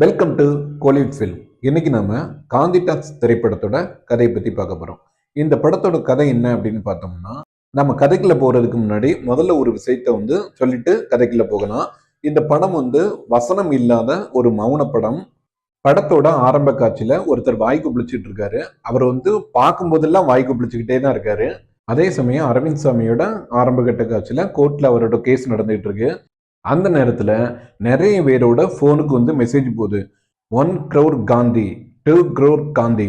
Welcome to Kollywood film. இன்னைக்கு நம்ம Gandhi tax திரைப்படத்தோட கதையை பற்றி பார்க்க போகிறோம். இந்த படத்தோட கதை என்ன அப்படின்னு பார்த்தோம்னா, நம்ம கதைக்குள்ள போகிறதுக்கு முன்னாடி முதல்ல ஒரு விஷயத்தை சொல்லிட்டு கதைக்குள்ள போகலாம். இந்த படம் வசனம் இல்லாத ஒரு மௌன படம். படத்தோட ஆரம்ப காட்சியில ஒருத்தர் வாய்க்கு பிடிச்சிட்டு இருக்காரு. அவர் பார்க்கும் போதெல்லாம் வாய்க்கு பிடிச்சிக்கிட்டே தான் இருக்காரு. அதே சமயம் அரவிந்த் சாமியோட ஆரம்ப கட்ட காட்சியில கோர்ட்ல அவரோட கேஸ் நடந்துகிட்டு இருக்கு. அந்த நேரத்தில் நிறைய பேரோட ஃபோனுக்கு மெசேஜ் போகுது. 1 crore Gandhi, 2 crore Gandhi,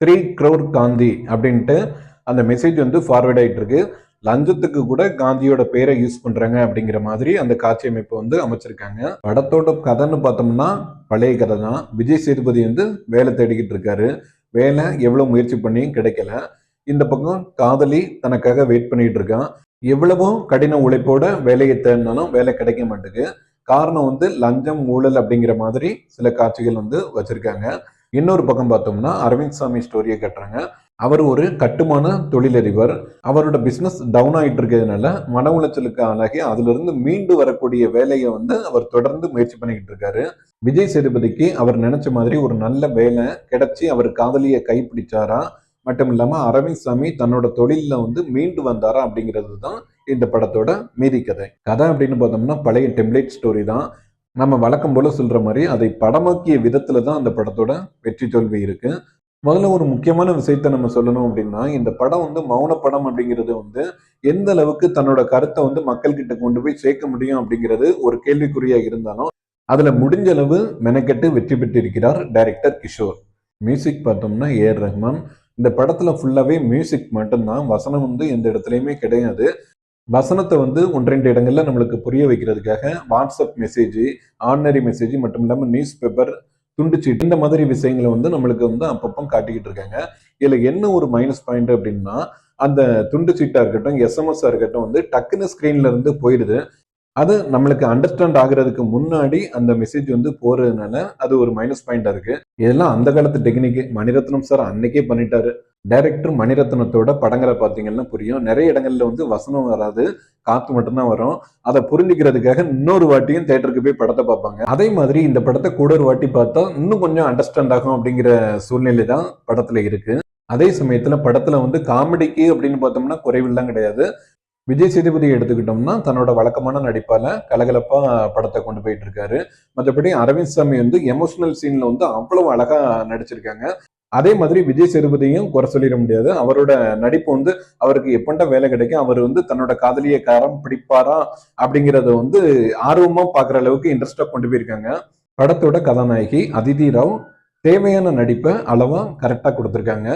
3 crore Gandhi அப்படின்ட்டு அந்த மெசேஜ் ஃபார்வேர்ட் ஆகிட்டு இருக்கு. லஞ்சத்துக்கு கூட காந்தியோட பேரை யூஸ் பண்றாங்க அப்படிங்கிற மாதிரி அந்த காட்சி அமைப்பு அமைச்சிருக்காங்க. படத்தோட கதைன்னு பார்த்தோம்னா பழைய கதை தான். விஜய் சேதுபதி வேலை தேடிக்கிட்டு இருக்காரு. வேலை எவ்வளவு முயற்சி பண்ணியும் கிடைக்கல. இந்த பக்கம் காதலி தனக்காக வெயிட் பண்ணிட்டு இருக்கான். எவ்வளவோ கடின உழைப்போட வேலையை தேடினாலும் வேலை கிடைக்க மாட்டேங்குது. காரணம் லஞ்சம், ஊழல் அப்படிங்கிற மாதிரி சில காட்சிகள் வச்சிருக்காங்க. இன்னொரு பக்கம் பார்த்தோம்னா அரவிந்த் சாமி ஸ்டோரியை கட்டுறாங்க. அவர் ஒரு கட்டுமான தொழிலதிபர். அவரோட பிசினஸ் டவுன் ஆகிட்டு இருக்கிறதுனால மன உளைச்சலுக்கு ஆளாகி அதுல இருந்து மீண்டு வரக்கூடிய வேலையை அவர் தொடர்ந்து முயற்சி பண்ணிக்கிட்டு இருக்காரு. விஜய் சேதுபதிக்கு அவர் நினைச்ச மாதிரி ஒரு நல்ல வேலை கிடைச்சி அவர் காதலியை கைப்பிடிச்சாரா, மட்டும் இல்லாம அரவிந்த் சாமி தன்னோட தொழில மீண்டு வந்தாரா அப்படிங்கிறது தான் இந்த படத்தோட மீதி கதை. கதை அப்படின்னு பார்த்தோம்னா பழைய டெம்ப்ளேட் ஸ்டோரி தான். நம்ம வழக்கம் போல சொல்ற மாதிரி அதை படமாக்கிய விதத்துல தான் அந்த படத்தோட வெற்றி தோல்வி இருக்கு. முதல்ல ஒரு முக்கியமான விஷயத்த நம்ம சொல்லணும் அப்படின்னா, இந்த படம் மௌன படம் அப்படிங்கிறது எந்த அளவுக்கு தன்னோட கருத்தை மக்கள் கிட்ட கொண்டு போய் சேர்க்க முடியும் அப்படிங்கிறது ஒரு கேள்விக்குறியா இருந்தாலும் அதுல முடிஞ்ச அளவு மெனக்கெட்டு வெற்றி பெற்றிருக்கிறார் டைரக்டர் கிஷோர். மியூசிக் பார்த்தோம்னா ஏஆர் ரஹ்மான். இந்த படத்துல ஃபுல்லாவே மியூசிக் மட்டும்தான். வசனம் எந்த இடத்துலயுமே கிடையாது. வசனத்தை 1-2 இடங்கள்ல நம்மளுக்கு புரிய வைக்கிறதுக்காக வாட்ஸ்அப் மெசேஜ், ஆர்டினரி மெசேஜ் மட்டும் இல்லாம நியூஸ் பேப்பர், துண்டுச்சீட்டு, இந்த மாதிரி விஷயங்களை நம்மளுக்கு அப்பப்போ காட்டிக்கிட்டு இருக்காங்க. இதுல என்ன ஒரு மைனஸ் பாயிண்ட் அப்படின்னா, அந்த துண்டுச்சீட்டா இருக்கட்டும், எஸ்எம்எஸ் இருக்கட்டும் டக்குன்னு ஸ்கிரீன்ல இருந்து போயிடுது. அது நம்மளுக்கு அண்டர்ஸ்டாண்ட் ஆகுறதுக்கு முன்னாடி அந்த மெசேஜ் போறதுனால அது ஒரு மைனஸ் பாயிண்டா இருக்கு. இதெல்லாம் அந்த காலத்து டெக்னிக். மணிரத்னம் சார் அன்னைக்கே பண்ணிட்டாரு. டைரக்டர் மணிரத்னத்தோட படங்களை பார்த்தீங்கன்னா புரியும். நிறைய இடங்கள்ல வசனம் வராது, காத்து மட்டும்தான் வரும். அதை புரிஞ்சுக்கிறதுக்காக இன்னொரு வாட்டியும் தியேட்டருக்கு போய் படத்தை பார்ப்பாங்க. அதே மாதிரி இந்த படத்தை கூட ஒரு வாட்டி பார்த்தா இன்னும் கொஞ்சம் அண்டர்ஸ்டாண்ட் ஆகும் அப்படிங்கிற சூழ்நிலை தான் படத்துல இருக்கு. அதே சமயத்துல படத்துல காமெடிக்கு அப்படின்னு பார்த்தோம்னா குறைவில்லாம் கிடையாது. விஜய் சேதுபதி எடுத்துக்கிட்டோம்னா தன்னோட வழக்கமான நடிப்பால கலகலப்பா படத்தை கொண்டு போயிட்டு இருக்காரு. மற்றபடி அரவிந்த் சாமி எமோஷனல் சீன்ல அவ்வளவு அழகா நடிச்சிருக்காங்க. அதே மாதிரி விஜய் சேதுபதியும் குறை சொல்லிட முடியாது. அவரோட நடிப்பு அவருக்கு எப்பண்டா வேலை கிடைக்கும், அவர் தன்னோட காதலியை காரம் பிடிப்பாரா அப்படிங்கிறத ஆர்வமா பாக்குற அளவுக்கு இன்ட்ரெஸ்டா கொண்டு போயிருக்காங்க. படத்தோட கதாநாயகி அதிதி ராவ் தேவையான நடிப்பை அளவா கரெக்டா கொடுத்துருக்காங்க.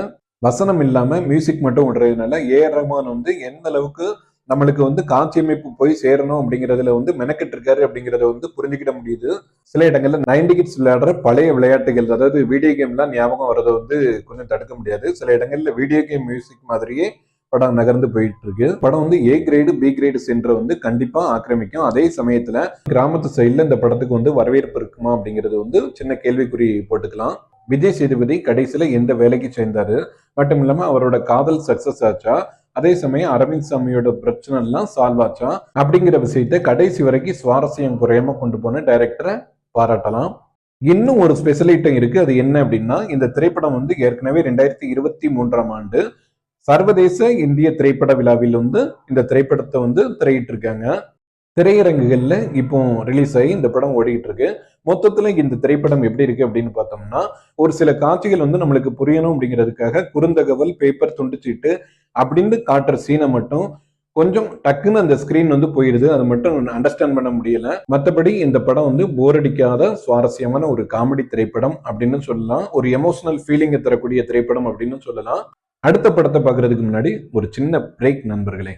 வசனம் இல்லாம மியூசிக் மட்டும் விடுறதுனால ஏஆர் ரஹ்மான் எந்த அளவுக்கு நம்மளுக்கு காட்சி அமைப்பு போய் சேரணும் அப்படிங்கறதுல மெனக்கெட்டு இருக்காரு அப்படிங்கறத புரிஞ்சுக்கிட முடியுது. சில இடங்கள்ல 90 கிட்ஸ் விளையாடுற பழைய விளையாட்டுகள், அதாவது வீடியோ கேம்லாம் ஞாபகம் வர்றதை கொஞ்சம் தடுக்க முடியாது. சில இடங்கள்ல வீடியோ கேம் மியூசிக் மாதிரியே படம் நகர்ந்து போயிட்டு இருக்கு. படம் A grade B grade centre கண்டிப்பா ஆக்கிரமிக்கும். அதே சமயத்துல கிராமத்து சைட்ல இந்த படத்துக்கு வரவேற்பு இருக்குமா அப்படிங்கிறது சின்ன கேள்விக்குறி போட்டுக்கலாம். விஜய் சேதுபதி கடைசியில எந்த வேலைக்கு சேர்ந்தாரு, மட்டும் இல்லாம அவரோட காதல் சக்சஸ் ஆச்சா, அதே சமயம் அரவிந்த் சாமியோட பிரச்சனை எல்லாம் சால்வ் ஆச்சா அப்படிங்கிற விஷயத்த கடைசி வரைக்கும் சுவாரஸ்யம் குறையாம கொண்டு போன டைரக்டரை பாராட்டலாம். இன்னும் ஒரு ஸ்பெஷல் ஐட்டம் இருக்கு. அது என்ன அப்படின்னா, இந்த திரைப்படம் ஏற்கனவே 2023ஆம் ஆண்டு சர்வதேச இந்திய திரைப்பட விழாவில் இந்த திரைப்படத்தை திரையிட்டு இருக்காங்க. திரையரங்குகள்ல இப்போ ரிலீஸ் ஆகி இந்த படம் ஓடிக்கிட்டு இருக்கு. மொத்தத்துல இந்த திரைப்படம் எப்படி இருக்கு அப்படின்னு பார்த்தோம்னா, ஒரு சில காட்சிகள் நம்மளுக்கு புரியணும் அப்படிங்கிறதுக்காக குறுந்தகவல், பேப்பர், துண்டுச்சீட்டு அப்படின்னு காட்டுற சீனை மட்டும் கொஞ்சம் டக்குன்னு அந்த ஸ்கிரீன் போயிடுது. அது மட்டும் அண்டர்ஸ்டாண்ட் பண்ண முடியல. மற்றபடி இந்த படம் போர் அடிக்காத சுவாரஸ்யமான ஒரு காமெடி திரைப்படம் அப்படின்னு சொல்லலாம். ஒரு எமோஷனல் ஃபீலிங்கை தரக்கூடிய திரைப்படம் அப்படின்னு சொல்லலாம். அடுத்த படத்தை பார்க்கறதுக்கு முன்னாடி ஒரு சின்ன பிரேக் நண்பர்களே.